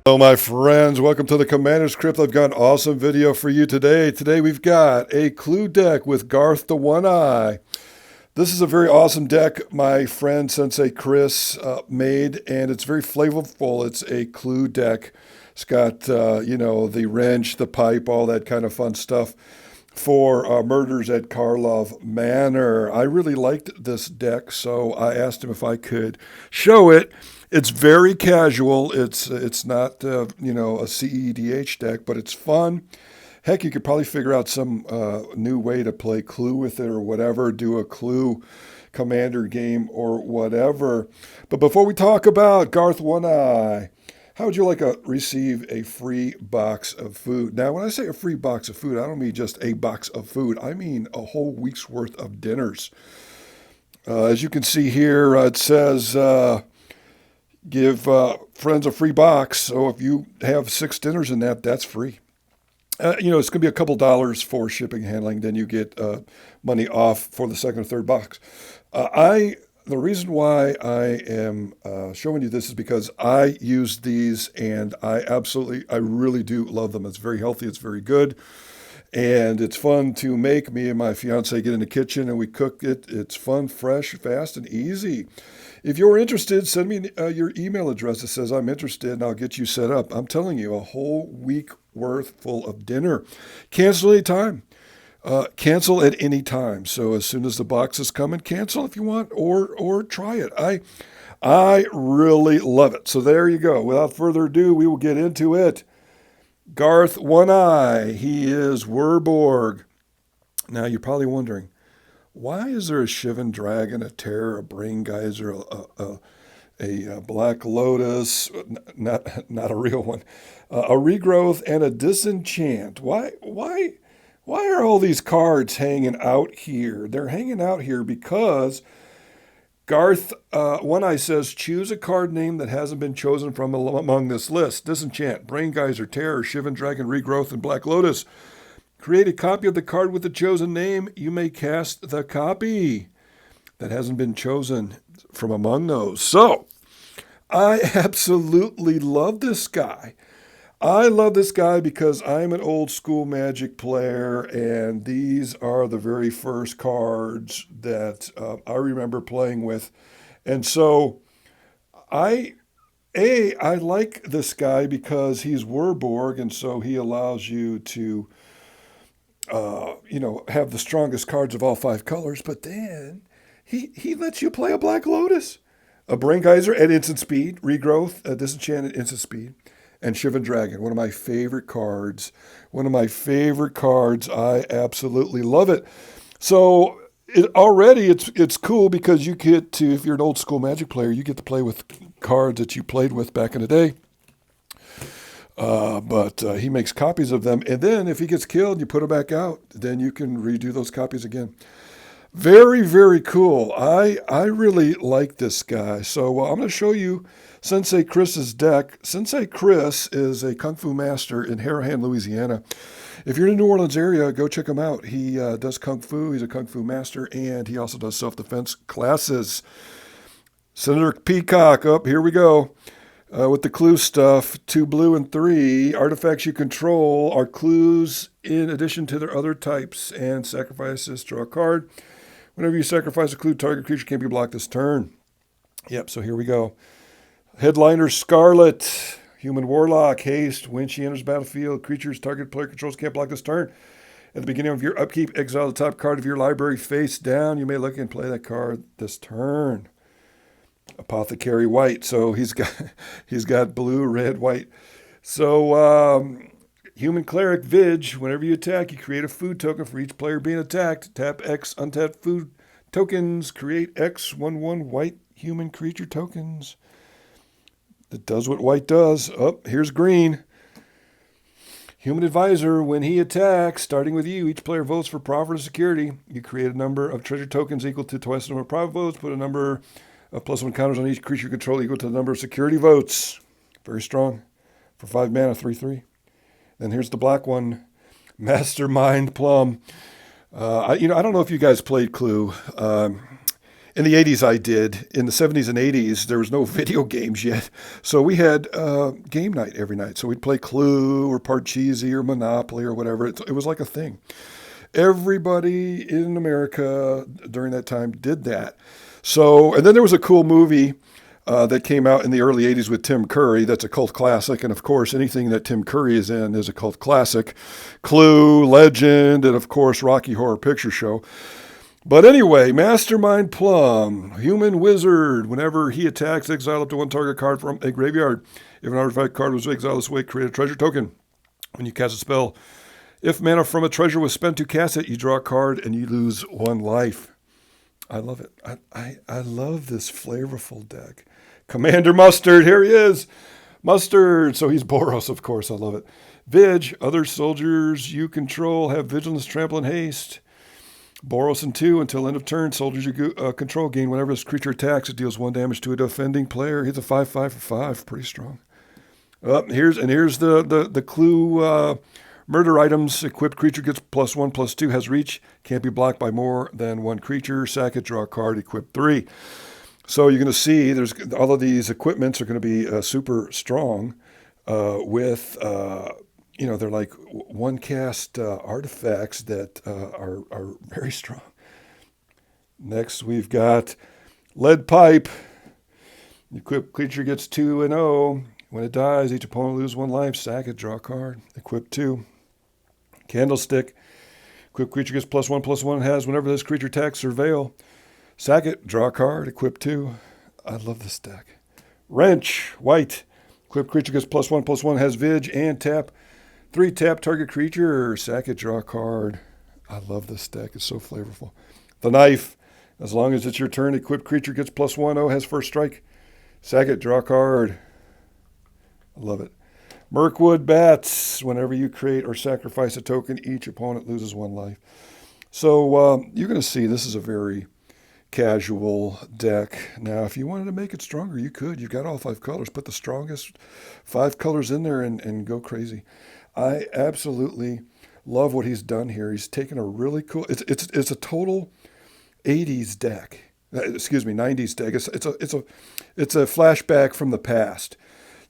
Hello, my friends. Welcome to the Commander's Crypt. I've got an awesome video for you today. Today we've got a clue deck with Garth the One Eye. This is a very awesome deck my friend Sensei Chris made, and it's very flavorful. It's a clue deck. It's got, the wrench, the pipe, all that kind of fun stuff for Murders at Karlov Manor. I really liked this deck, so I asked him if I could show it. It's very casual. It's not a CEDH deck, but it's fun. Heck, you could probably figure out some new way to play Clue with it or whatever. Do a Clue Commander game or whatever. But before we talk about Garth One Eye, how would you like to receive a free box of food? Now, when I say a free box of food, I don't mean just a box of food. I mean a whole week's worth of dinners. As you can see here, it says give friends a free box. So if you have 6 dinners in that, that's free. It's going to be a couple dollars for shipping and handling. Then you get money off for the second or third box. The reason why I am showing you this is because I use these and I really do love them. It's very healthy. It's very good. And it's fun to make. Me and my fiance get in the kitchen and we cook it. It's fun, fresh, fast, and easy. If you're interested, send me your email address that says I'm interested and I'll get you set up. I'm telling you, a whole week worth full of dinner. Cancel anytime. Cancel at any time. So as soon as the box is coming, cancel if you want or try it. I really love it. So there you go. Without further ado, we will get into it. Garth One Eye. He is Werborg. Now you're probably wondering, why is there a Shivan Dragon, a Terror, a Brain Geyser, a Black Lotus, not a real one, a Regrowth, and a Disenchant? Why are all these cards hanging out here? They're hanging out here because Garth One Eye says, choose a card name that hasn't been chosen from among this list. Disenchant, Brain Geyser, Terror, Shivan Dragon, Regrowth, and Black Lotus. Create a copy of the card with the chosen name. You may cast the copy that hasn't been chosen from among those. So, I absolutely love this guy. I love this guy because I'm an old school Magic player, and these are the very first cards that I remember playing with. And so, I like this guy because he's Werborg, and so he allows you to have the strongest cards of all 5 colors, but then he lets you play a Black Lotus, a Brain Geyser at instant speed, Regrowth, a Disenchant at instant speed, and Shivan Dragon, one of my favorite cards. I absolutely love it. So it's cool because you get to, if you're an old school Magic player, you get to play with cards that you played with back in the day. But he makes copies of them. And then if he gets killed, you put him back out. Then you can redo those copies again. Very, very cool. I really like this guy. So I'm going to show you Sensei Chris's deck. Sensei Chris is a Kung Fu master in Harahan, Louisiana. If you're in the New Orleans area, go check him out. He does Kung Fu. He's a Kung Fu master, and he also does self-defense classes. Senator Peacock, here we go. With the clue stuff, 2 blue and 3 artifacts you control are clues in addition to their other types, and sacrifices, draw a card. Whenever you sacrifice a clue, target creature can't be blocked this turn. Yep, so here we go. Headliner Scarlet, Human Warlock, haste, when she enters the battlefield, creatures target player controls can't block this turn. At the beginning of your upkeep, exile the top card of your library face down. You may look and play that card this turn. Apothecary White, so he's got blue, red, white. So Human Cleric Vidge, whenever you attack, you create a food token for each player being attacked. Tap X untapped food tokens. Create X 1/1 white human creature tokens. It does what white does. Here's green. Human Advisor, when he attacks, starting with you, each player votes for profit or security. You create a number of treasure tokens equal to twice the number of profit votes. Put a number of +1 counters on each creature control equal to the number of security votes. Very strong. For 5 mana, 3/3. Then here's the black one, Mastermind Plum. I don't know if you guys played Clue. In the 80s, I did. In the 70s and 80s, there was no video games yet. So we had game night every night. So we'd play Clue or Parcheesi or Monopoly or whatever. It was like a thing. Everybody in America during that time did that. So, and then there was a cool movie that came out in the early 80s with Tim Curry. That's a cult classic. And of course, anything that Tim Curry is in is a cult classic. Clue, Legend, and of course, Rocky Horror Picture Show. But anyway, Mastermind Plum, Human Wizard. Whenever he attacks, exile up to one target card from a graveyard. If an artifact card was exiled this way, create a treasure token. When you cast a spell, if mana from a treasure was spent to cast it, you draw a card and you lose 1 life. I love it. I love this flavorful deck. Commander Mustard, here he is. Mustard, so he's Boros, of course. I love it. Vig, other soldiers you control have vigilance, trample, and haste. Boros and 2 until end of turn. Soldiers you control gain whenever this creature attacks. It deals 1 damage to a defending player. He's a 5/5 for 5. Pretty strong. Here's the clue. Murder items. Equipped creature gets +1/+2. Has reach. Can't be blocked by more than 1 creature. Sack it. Draw a card. Equip 3. So you're going to see there's all of these equipments are going to be super strong with. They're like 1-cast artifacts that are very strong. Next, we've got Lead Pipe. Equipped creature gets 2 and 0. When it dies, each opponent loses 1 life. Sack it, draw a card. Equip 2. Candlestick. Equipped creature gets +1/+1. Has whenever this creature attacks, surveil. Sack it, draw a card. Equip 2. I love this deck. Wrench. White. Equipped creature gets +1/+1. Has Vig and tap. 3 tap target creature, sack it, draw a card. I love this deck. It's so flavorful. The Knife. As long as it's your turn, equipped creature gets +1/+0, has first strike. Sack it, draw a card. I love it. Mirkwood Bats. Whenever you create or sacrifice a token, each opponent loses 1 life. So you're going to see this is a very casual deck. Now, if you wanted to make it stronger, you could. You've got all 5 colors. Put the strongest 5 colors in there and go crazy. I absolutely love what he's done here. He's taken a really cool. It's a total 80s deck. 90s deck. It's a flashback from the past.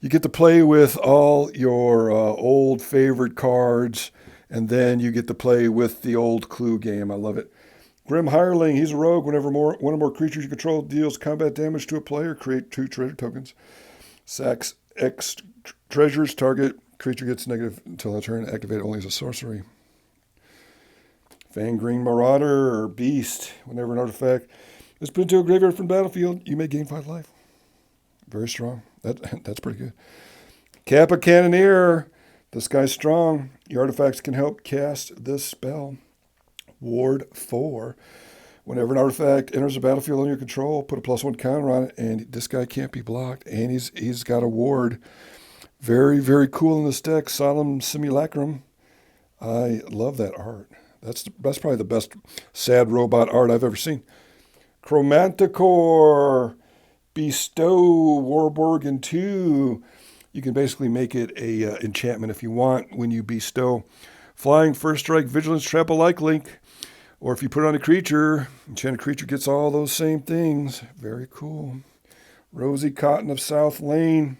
You get to play with all your old favorite cards, and then you get to play with the old Clue game. I love it. Grim Hireling. He's a rogue. Whenever one or more creatures you control deals combat damage to a player, create 2 treasure tokens. Sacks X treasures. Target creature gets negative until a turn. Activate only as a sorcery. Fanggreen Marauder or Beast. Whenever an artifact is put into a graveyard from the battlefield, you may gain 5 life. Very strong. That's pretty good. Kappa Cannoneer. This guy's strong. Your artifacts can help cast this spell. Ward 4. Whenever an artifact enters the battlefield under your control, put a +1 counter on it, and this guy can't be blocked. And he's got a ward. Very, very cool in this deck. Solemn Simulacrum. I love that art. That's probably the best sad robot art I've ever seen. Chromanticore. Bestow. Warborg 2. You can basically make it a enchantment if you want when you bestow. Flying, first strike, vigilance, trample, lifelink. Or if you put it on a creature, enchanted creature gets all those same things. Very cool. Rosie Cotton of South Lane.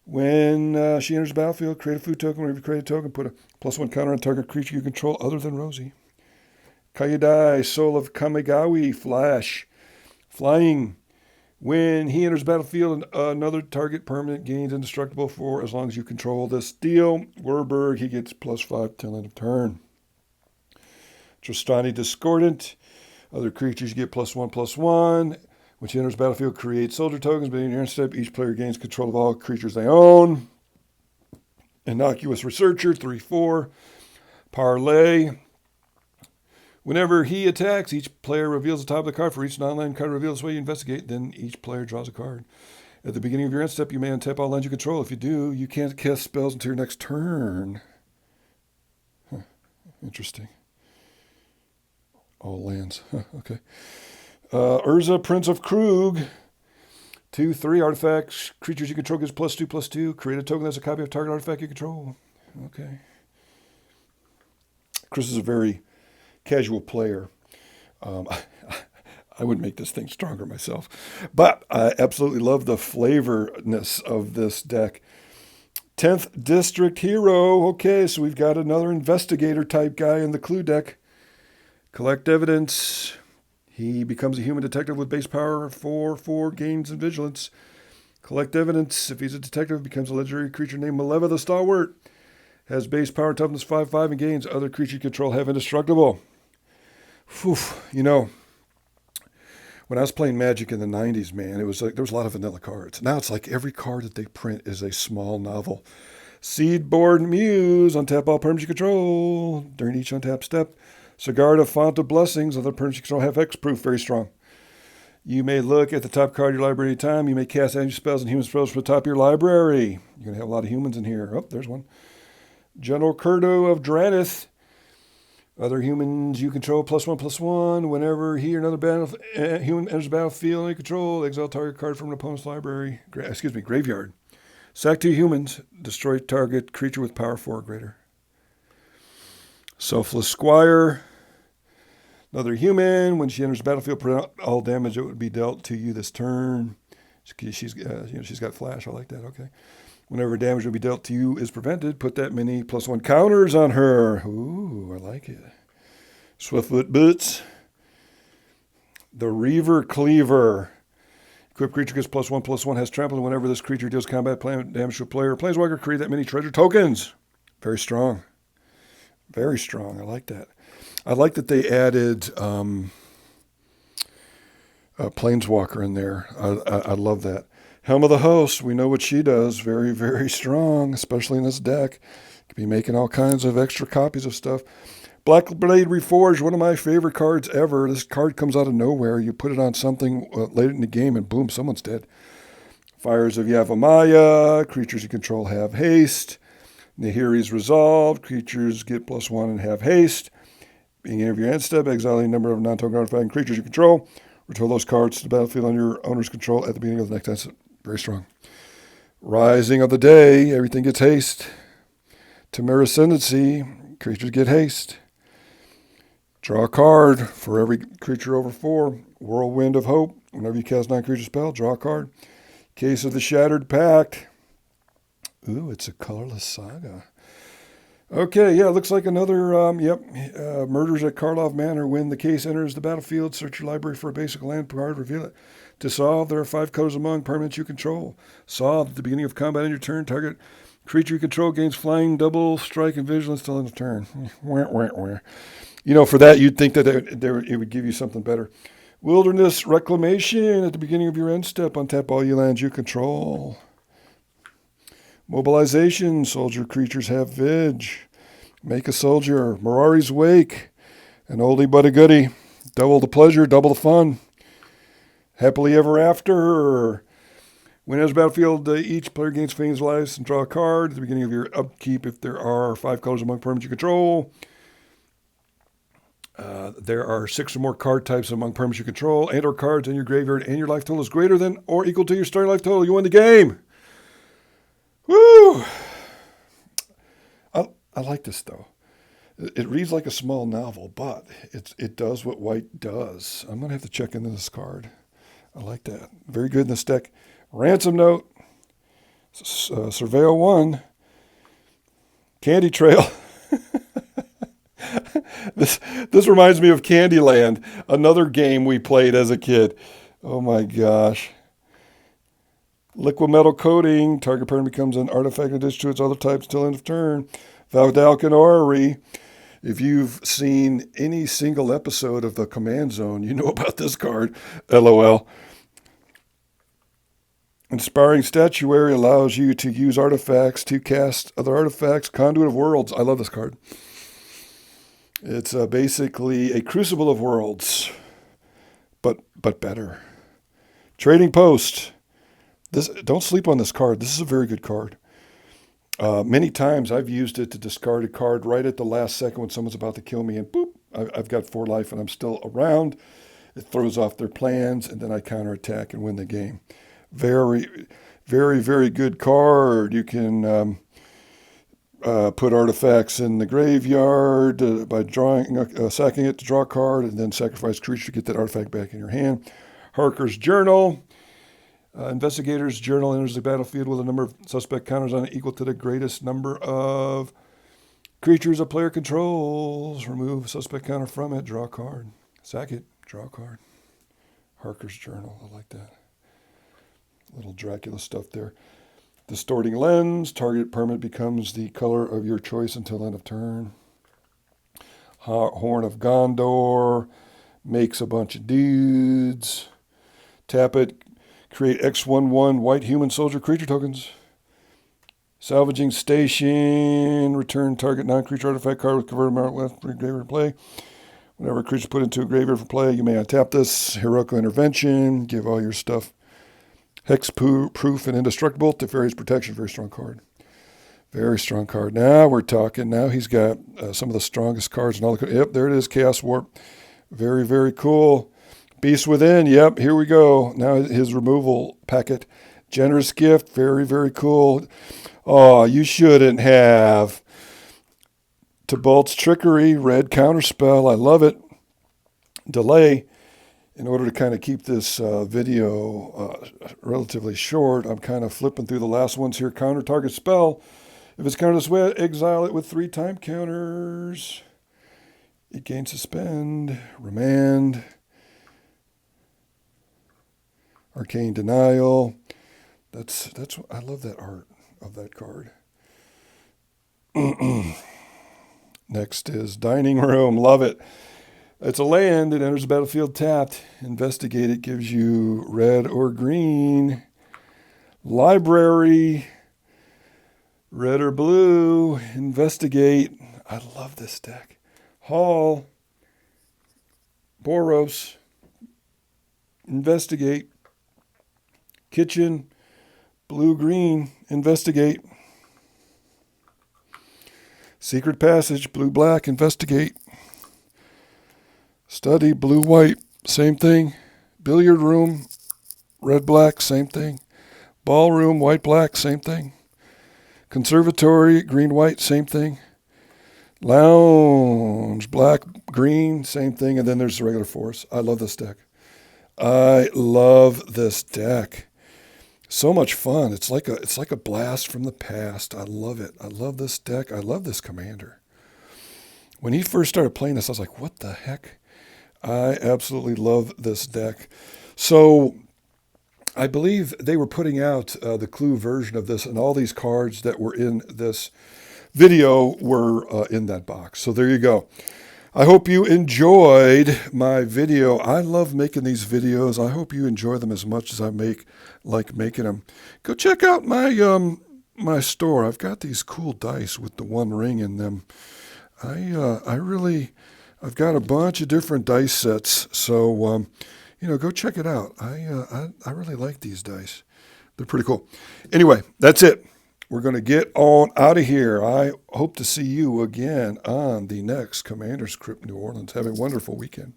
When she enters the battlefield, create a food token. Whenever you create a token, put a +1 counter on target creature you control other than Rosie. Kayadai, Soul of Kamigawa, Flash. Flying. When he enters the battlefield, another target permanent gains indestructible for as long as you control this deal. Werberg, he gets +5 till end of turn. Tristani Discordant. Other creatures get +1/+1. When she enters the battlefield, create soldier tokens. But in your end step, each player gains control of all creatures they own. Innocuous Researcher, 3/4. Parlay. Whenever he attacks, each player reveals the top of the card. For each non-land card revealed this way you investigate, then each player draws a card. At the beginning of your end step, you may untap all lands you control. If you do, you can't cast spells until your next turn. Interesting. All lands. Okay. Urza, Prince of Krug. 2/3 artifacts. Creatures you control gets +2/+2. Create a token that's a copy of target artifact you control. Okay. Chris is a very casual player. I I wouldn't make this thing stronger myself. But I absolutely love the flavorness of this deck. 10th District Hero. Okay, so we've got another investigator type guy in the clue deck. Collect evidence. He becomes a human detective with base power 4, gains in vigilance. Collect evidence. If he's a detective, becomes a legendary creature named Maleva the Stalwart. Has base power toughness 5/5 and gains other creature you control have indestructible. Whew, you know, when I was playing Magic in the 90s, man, it was like there was a lot of vanilla cards. Now it's like every card that they print is a small novel. Seedborn Muse. Untap all permanents you control during each untap step. Sigarda, Font of Blessings. Other permanents you control have Hexproof. Very strong. You may look at the top card of your library anytime. You may cast energy spells and human spells from the top of your library. You're going to have a lot of humans in here. Oh, there's one. General Kurdo of Dranith. Other humans you control +1/+1. Whenever he or another human enters the battlefield you control, exile target card from an opponent's library. Graveyard. Sack 2 humans. Destroy target creature with power 4 or greater. Selfless Squire. Another human. When she enters the battlefield, prevent all damage that would be dealt to you this turn. She's got flash. I like that. Okay. Whenever damage will be dealt to you is prevented, put that many +1 counters on her. Ooh, I like it. Swiftfoot Boots. The Reaver Cleaver. Equipped creature gets +1/+1, has trample. Whenever this creature deals combat damage to a player, planeswalker, create that many treasure tokens. Very strong. Very strong. I like that. I like that they added Planeswalker in there. I love that. Helm of the Host. We know what she does. Very, very strong, especially in this deck. Could be making all kinds of extra copies of stuff. Blackblade Reforged, one of my favorite cards ever. This card comes out of nowhere. You put it on something late in the game, and boom, someone's dead. Fires of Yavimaya. Creatures you control have haste. Nahiri's Resolved. Creatures get +1 and have haste. Beginning of your end step, exiling a number of non-token artifact creatures you control. Return those cards to the battlefield on your owner's control at the beginning of the next end step. Very strong. Rising of the Day. Everything gets haste. Tamara Ascendancy. Creatures get haste. Draw a card for every creature over 4. Whirlwind of Hope. Whenever you cast 9-creature spell, draw a card. Case of the Shattered Pact. Ooh, it's a colorless saga. Okay, yeah, looks like another, Murders at Karlov Manor. When the case enters the battlefield, search your library for a basic land card, reveal it. To solve, there are 5 colors among permanents you control. Solve at the beginning of combat on your turn. Target creature you control gains flying, double, strike, and vigilance till end of turn. You know, for that, you'd think that it would give you something better. Wilderness Reclamation. At the beginning of your end step, untap all your lands you control. Mobilization. Soldier creatures have Vig. Make a soldier. Mirari's Wake. An oldie but a goodie. Double the pleasure, double the fun. Happily Ever After. When enters battlefield, each player gains Fiend's Life and draw a card. At the beginning of your upkeep, if there are 5 colors among permanents you control. There are 6 or more card types among permanents you control, and or cards in your graveyard, and your life total is greater than or equal to your starting life total. You win the game. Woo! I like this, though. It reads like a small novel, but it does what white does. I'm going to have to check into this card. I like that. Very good in this deck. Ransom Note. Surveil 1. Candy Trail. This reminds me of Candyland, another game we played as a kid. Oh my gosh. Liquid Metal Coating. Target permanent becomes an artifact in addition to its other types until end of turn. Valdalcan Orrery. If you've seen any single episode of the Command Zone, you know about this card. LOL. Inspiring Statuary allows you to use artifacts to cast other artifacts. Conduit of Worlds. I love this card. It's basically a Crucible of Worlds, but better. Trading Post. Don't sleep on this card. This is a very good card. Many times I've used it to discard a card right at the last second when someone's about to kill me, and boop, I've got 4 life and I'm still around. It throws off their plans, and then I counterattack and win the game. Very, very, very good card. You can put artifacts in the graveyard by sacking it to draw a card, and then sacrifice a creature to get that artifact back in your hand. Harker's Journal. Investigator's Journal enters the battlefield with a number of suspect counters on it equal to the greatest number of creatures a player controls. Remove suspect counter from it. Draw a card. Sack it. Draw a card. Harker's Journal. I like that. Little Dracula stuff there. Distorting Lens. Target permanent becomes the color of your choice until end of turn. Horn of Gondor. Makes a bunch of dudes. Tap it. Create X11 white human soldier creature tokens. Salvaging Station. Return target non-creature artifact card with converted amount left from graveyard play. Whenever a creature put into a graveyard for play, you may untap this. Heroical Intervention. Give all your stuff hexproof and indestructible. Teferi's Protection. Very strong card. Very strong card. Now we're talking. Now he's got some of the strongest cards in all the. Yep, there it is. Chaos Warp. Very, very cool. Beast Within. Yep, here we go. Now his removal packet. Generous Gift. Very, very cool. Oh, you shouldn't have. Tibalt's Trickery. Red Counterspell. I love it. Delay. In order to kind of keep this video relatively short, I'm kind of flipping through the last ones here. Counter target spell. If it's countered this way, exile it with 3 time counters. It gains Suspend. Remand. Arcane Denial. That's I love that art of that card. Next is Dining Room. Love it. It's a land. It enters the battlefield tapped. Investigate. It gives you red or green. Library. Red or blue. Investigate. I love this deck. Hall. Boros. Investigate. Kitchen. Blue-green. Investigate. Secret Passage. Blue-black. Investigate. Study. Blue-white. Same thing. Billiard room. Red-black. Same thing. Ballroom. White-black. Same thing. Conservatory. Green-white. Same thing. Lounge. Black-green. Same thing. And then there's the regular force. I love this deck. I love this deck. So much fun. It's like a blast from the past. I love it. I love this deck. I love this commander. When he first started playing this, I was like, what the heck? I absolutely love this deck. So I believe they were putting out the Clue version of this, and all these cards that were in this video were in that box. So there you go. I hope you enjoyed my video. I love making these videos. I hope you enjoy them as much as I like making them. Go check out my my store. I've got these cool dice with the one ring in them. I've got a bunch of different dice sets. So go check it out. I really like these dice. They're pretty cool. Anyway, that's it. We're going to get on out of here. I hope to see you again on the next Commander's Crypt New Orleans. Have a wonderful weekend.